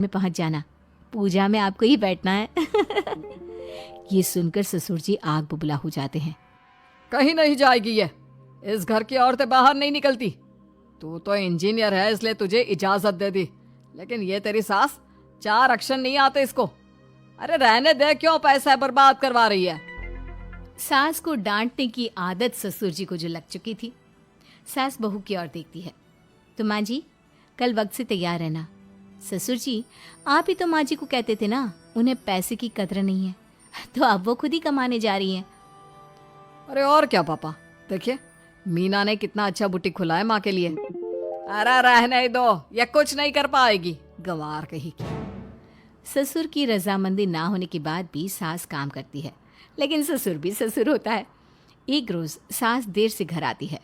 में पहुंच जाना, पूजा में आपको ही बैठना है। ये सुनकर ससुर जी आग बुबला हो जाते हैं। कहीं नहीं जाएगी ये, इस घर की औरतें बाहर नहीं निकलती। तू तो इंजीनियर है इसलिए तुझे इजाजत दे दी, लेकिन ये तेरी सास 4 अक्षर नहीं आते इसको। अरे रहने दे, क्यों पैसा बर्बाद करवा रही है। सास को डांटने की आदत ससुर जी को जो लग चुकी थी। सास बहू की ओर देखती है। तो माँ जी कल वक्त से तैयार रहना। ससुर जी आप ही तो माँ जी को कहते थे ना उन्हें पैसे की कदर नहीं है, तो अब वो खुद ही कमाने जा रही हैं। अरे और क्या पापा, देखिए मीना ने कितना अच्छा बुटीक खुला है माँ के लिए। अरे रहने दो, ये कुछ नहीं कर पाएगी, गंवार कही की। ससुर की रजामंदी ना होने के बाद भी सास काम करती है, लेकिन ससुर भी ससुर होता है। एक रोज सास देर से घर आती है।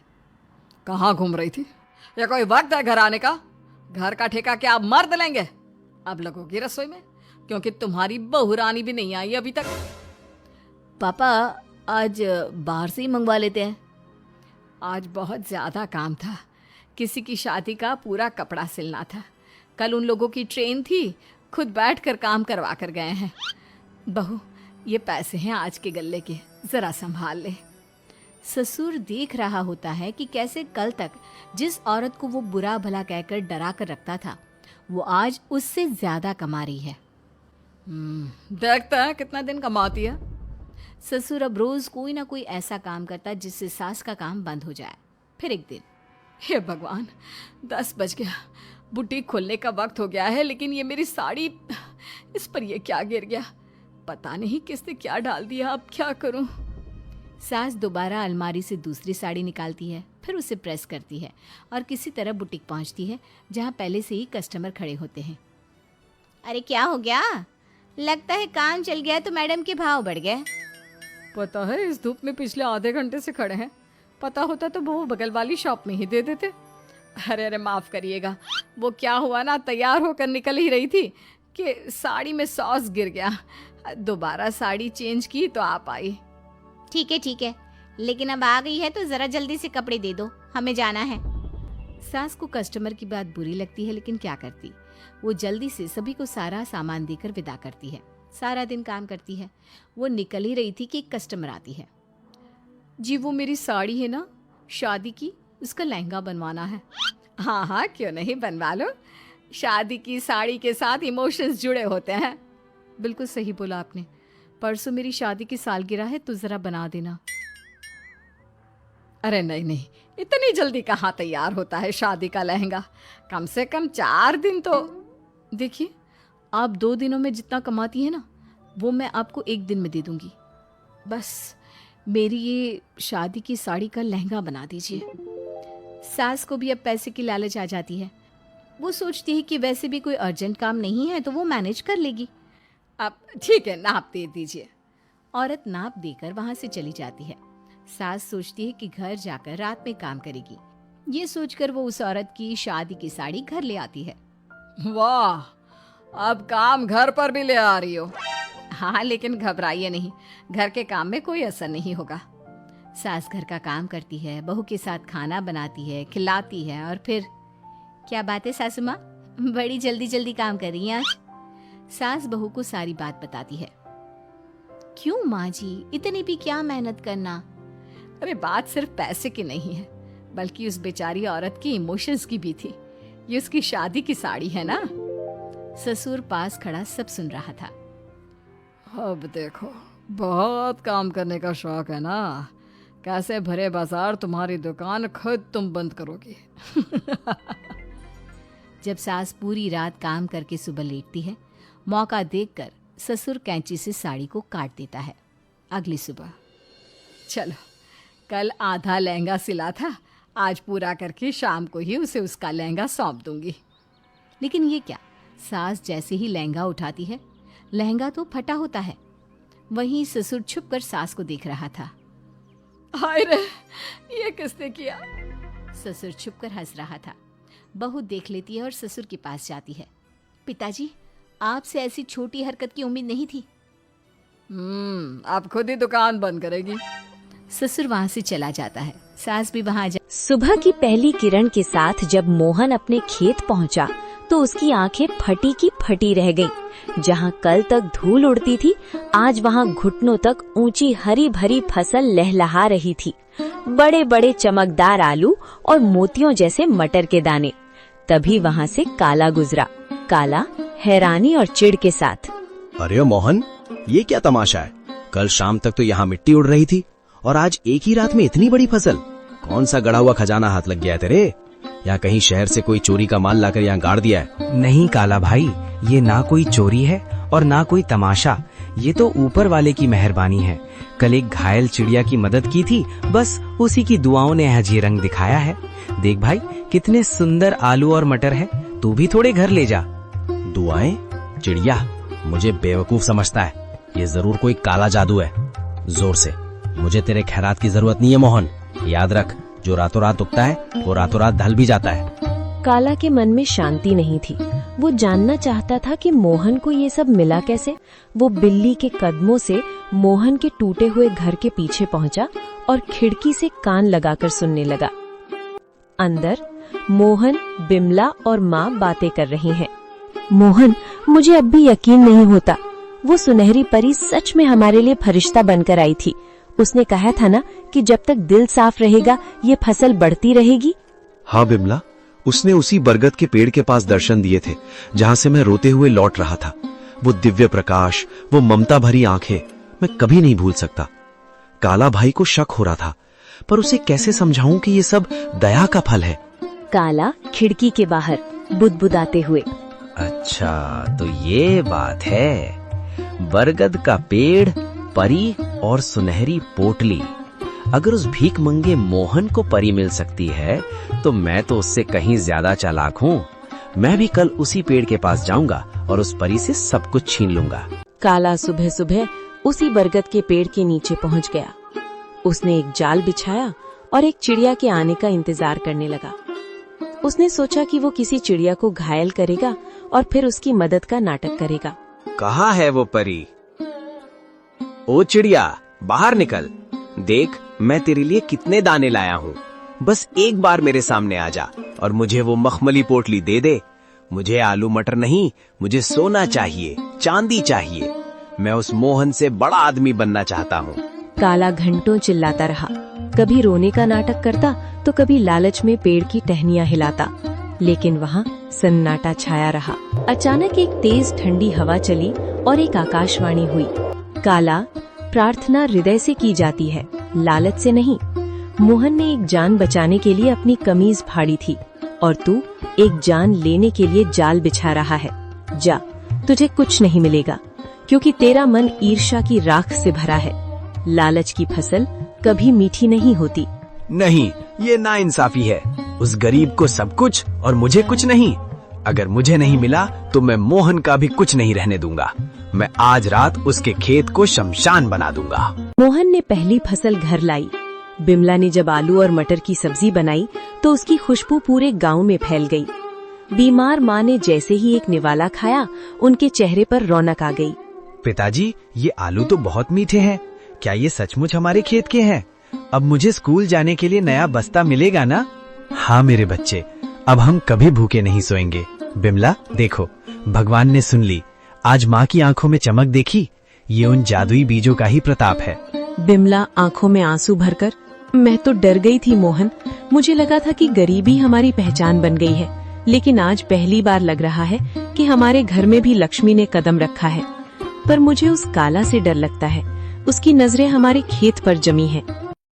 कहाँ घूम रही थी? या कोई वक्त है घर आने का? घर का ठेका क्या आप मर्द लेंगे? अब लगोगी रसोई में, क्योंकि तुम्हारी बहू रानी भी नहीं आई अभी तक। पापा आज बाहर से ही मंगवा लेते हैं। आज बहुत ज़्यादा काम था, किसी की शादी का पूरा कपड़ा सिलना था। कल उन लोगों की ट्रेन थी, खुद बैठ कर काम करवा कर गए हैं। बहू ये पैसे हैं आज के गल्ले के, ज़रा संभाल ले। ससुर देख रहा होता है कि कैसे कल तक जिस औरत को वो बुरा भला कहकर डरा कर रखता था, वो आज उससे ज्यादा कमा रही है। देखते हैं कितना दिन कमाती है। ससुर अब रोज कोई ना कोई ऐसा काम करता जिससे सास का काम बंद हो जाए। फिर एक दिन, हे भगवान 10 बज गया, बुटीक खोलने का वक्त हो गया है, लेकिन ये मेरी साड़ी, इस पर ये क्या गिर गया? पता नहीं किसने क्या डाल दिया, अब क्या करूं? सास दोबारा अलमारी से दूसरी साड़ी निकालती है, फिर उसे प्रेस करती है और किसी तरह बुटीक पहुंचती है जहां पहले से ही कस्टमर खड़े होते हैं। अरे क्या हो गया? लगता है काम चल गया तो मैडम के भाव बढ़ गए। पता है इस धूप में पिछले आधे घंटे से खड़े हैं, पता होता तो वो बगल वाली शॉप में ही दे देते। अरे माफ़ करिएगा, वो क्या हुआ ना, तैयार होकर निकल ही रही थी कि साड़ी में सॉस गिर गया। दोबारा साड़ी चेंज की तो आप आई। ठीक है, लेकिन अब आ गई है तो जरा जल्दी से कपड़े दे दो, हमें जाना है। सास को कस्टमर की बात बुरी लगती है, लेकिन क्या करती, वो जल्दी से सभी को सारा सामान देकर विदा करती है। सारा दिन काम करती है। वो निकल ही रही थी कि एक कस्टमर आती है। जी वो मेरी साड़ी है ना शादी की, उसका लहंगा बनवाना है। हाँ क्यों नहीं, बनवा लो। शादी की साड़ी के साथ इमोशंस जुड़े होते हैं। बिल्कुल सही बोला आपने, परसों मेरी शादी की सालगिरह है तो ज़रा बना देना। अरे नहीं, इतनी जल्दी कहाँ तैयार होता है शादी का लहंगा, कम से कम 4 दिन तो। देखिए आप 2 दिनों में जितना कमाती है ना, वो मैं आपको 1 दिन में दे दूंगी। बस मेरी ये शादी की साड़ी का लहंगा बना दीजिए। सास को भी अब पैसे की लालच आ जाती है। वो सोचती है कि वैसे भी कोई अर्जेंट काम नहीं है तो वो मैनेज कर लेगी। अब ठीक है, नाप दे दीजिए। औरत नाप देकर वहां से चली जाती है। सास सोचती है कि घर जाकर रात में काम करेगी। ये सोचकर वो उस औरत की शादी की साड़ी घर ले आती है। वाह, अब काम घर पर भी ले आ रही हो। हाँ, लेकिन घबराइए नहीं, घर के काम में कोई असर नहीं होगा। सास घर का काम करती है, बहू के साथ खाना बनाती है, खिलाती है, और फिर क्या बात है सासू माँ, बड़ी जल्दी जल्दी काम कर रही हैं आज। सास बहू को सारी बात बताती है। क्यों माँ जी, इतनी भी क्या मेहनत करना? अरे बात सिर्फ पैसे की नहीं है, बल्कि उस बेचारी औरत की इमोशंस की भी थी। ये उसकी शादी की साड़ी है ना। ससुर पास खड़ा सब सुन रहा था। अब देखो, बहुत काम करने का शौक है ना, कैसे भरे बाजार तुम्हारी दुकान खुद तुम बंद करोगी। जब सास पूरी रात काम करके सुबह लेटती है, मौका देखकर ससुर कैंची से साड़ी को काट देता है। अगली सुबह, चलो कल आधा लहंगा सिला था, आज पूरा करके शाम को ही उसे उसका लहंगा सौंप दूंगी। लेकिन ये क्या, सास जैसे ही लहंगा उठाती है, लहंगा तो फटा होता है। वहीं ससुर छुपकर सास को देख रहा था। हाय रे, ये किसने किया? ससुर छुपकर हंस रहा था। बहू देख लेती है और ससुर के पास जाती है। पिताजी, आपसे ऐसी छोटी हरकत की उम्मीद नहीं थी। आप खुद ही दुकान बंद करेगी। ससुर वहां से चला जाता है। सास भी वहां सुबह की पहली किरण के साथ जब मोहन अपने खेत पहुंचा तो उसकी आंखें फटी की फटी रह गईं। जहां कल तक धूल उड़ती थी, आज वहां घुटनों तक ऊंची हरी भरी फसल लहलहा रही थी। बड़े बड़े चमकदार आलू और मोतियों जैसे मटर के दाने। तभी वहां से काला गुजरा। काला हैरानी और चिढ़ के साथ, अरे मोहन, ये क्या तमाशा है? कल शाम तक तो यहाँ मिट्टी उड़ रही थी और आज एक ही रात में इतनी बड़ी फसल। कौन सा गड़ा हुआ खजाना हाथ लग गया है तेरे? या कहीं शहर से कोई चोरी का माल लाकर यहाँ गाड़ दिया है? नहीं काला भाई, ये ना कोई चोरी है और ना कोई तमाशा। ये तो ऊपर वाले की मेहरबानी है। कल एक घायल चिड़िया की मदद की थी, बस उसी की दुआओं ने आज ये रंग दिखाया है। देख भाई, कितने सुंदर आलू और मटर है, तू भी थोड़े घर ले जा। दुआएं? चिड़िया मुझे बेवकूफ समझता है। ये जरूर कोई काला जादू है। जोर से, मुझे तेरे खैरात की जरूरत नहीं है मोहन। याद रख, जो रातों रात उगता है वो रातों रात ढल भी जाता है। काला के मन में शांति नहीं थी। वो जानना चाहता था कि मोहन को ये सब मिला कैसे। वो बिल्ली के कदमों से मोहन के टूटे हुए घर के पीछे पहुंचा और खिड़की से कान लगाकर सुनने लगा। अंदर मोहन, बिमला और माँ बातें कर रही हैं। मोहन, मुझे अब भी यकीन नहीं होता। वो सुनहरी परी सच में हमारे लिए फरिश्ता बनकर आई थी। उसने कहा था ना कि जब तक दिल साफ रहेगा ये फसल बढ़ती रहेगी। हाँ बिमला, उसने उसी बरगद के पेड़ के पास दर्शन दिए थे जहाँ से मैं रोते हुए लौट रहा था। वो दिव्य प्रकाश, वो ममता भरी आंखें, मैं कभी नहीं भूल सकता। काला भाई को शक हो रहा था, पर उसे कैसे समझाऊं कि ये सब दया का फल है। काला खिड़की के बाहर बुदबुदाते हुए, अच्छा तो ये बात है। बरगद का पेड़, परी और सुनहरी पोटली। अगर उस भीख मंगे मोहन को परी मिल सकती है तो मैं तो उससे कहीं ज्यादा चालाक हूँ। मैं भी कल उसी पेड़ के पास जाऊंगा और उस परी से सब कुछ छीन लूंगा। काला सुबह सुबह उसी बरगद के पेड़ के नीचे पहुंच गया। उसने एक जाल बिछाया और एक चिड़िया के आने का इंतजार करने लगा। उसने सोचा कि वो किसी चिड़िया को घायल करेगा और फिर उसकी मदद का नाटक करेगा। कहाँ है वो परी? ओ चिड़िया, बाहर निकल। देख, मैं तेरे लिए कितने दाने लाया हूँ। बस एक बार मेरे सामने आ जा और मुझे वो मखमली पोटली दे दे। मुझे आलू मटर नहीं, मुझे सोना चाहिए, चांदी चाहिए। मैं उस मोहन से बड़ा आदमी बनना चाहता हूँ। काला घंटों चिल्लाता रहा। कभी रोने का नाटक करता तो कभी लालच में पेड़ की टहनियां हिलाता, लेकिन वहाँ सन्नाटा छाया रहा। अचानक एक तेज ठंडी हवा चली और एक आकाशवाणी हुई। काला, प्रार्थना हृदय से की जाती है, लालच से नहीं। मोहन ने एक जान बचाने के लिए अपनी कमीज फाड़ी थी और तू एक जान लेने के लिए जाल बिछा रहा है। जा, तुझे कुछ नहीं मिलेगा क्योंकि तेरा मन ईर्ष्या की राख से भरा है। लालच की फसल कभी मीठी नहीं होती। नहीं, ये नाइंसाफी है। उस गरीब को सब कुछ और मुझे कुछ नहीं। अगर मुझे नहीं मिला तो मैं मोहन का भी कुछ नहीं रहने दूंगा। मैं आज रात उसके खेत को शमशान बना दूंगा। मोहन ने पहली फसल घर लाई। बिमला ने जब आलू और मटर की सब्जी बनाई तो उसकी खुशबू पूरे गांव में फैल गई। बीमार माँ ने जैसे ही एक निवाला खाया, उनके चेहरे पर रौनक आ गई। पिताजी, ये आलू तो बहुत मीठे हैं। क्या ये सचमुच हमारे खेत के हैं? अब मुझे स्कूल जाने के लिए नया बस्ता मिलेगा ना? हाँ मेरे बच्चे, अब हम कभी भूखे नहीं सोएंगे। बिमला देखो, भगवान ने सुन ली। आज माँ की आंखों में चमक देखी? ये उन जादुई बीजों का ही प्रताप है। बिमला आंखों में आंसू भरकर, मैं तो डर गई थी मोहन। मुझे लगा था कि गरीबी हमारी पहचान बन गई है, लेकिन आज पहली बार लग रहा है कि हमारे घर में भी लक्ष्मी ने कदम रखा है। पर मुझे उस काला से डर लगता है। उसकी नजरें हमारे खेत पर जमी हैं।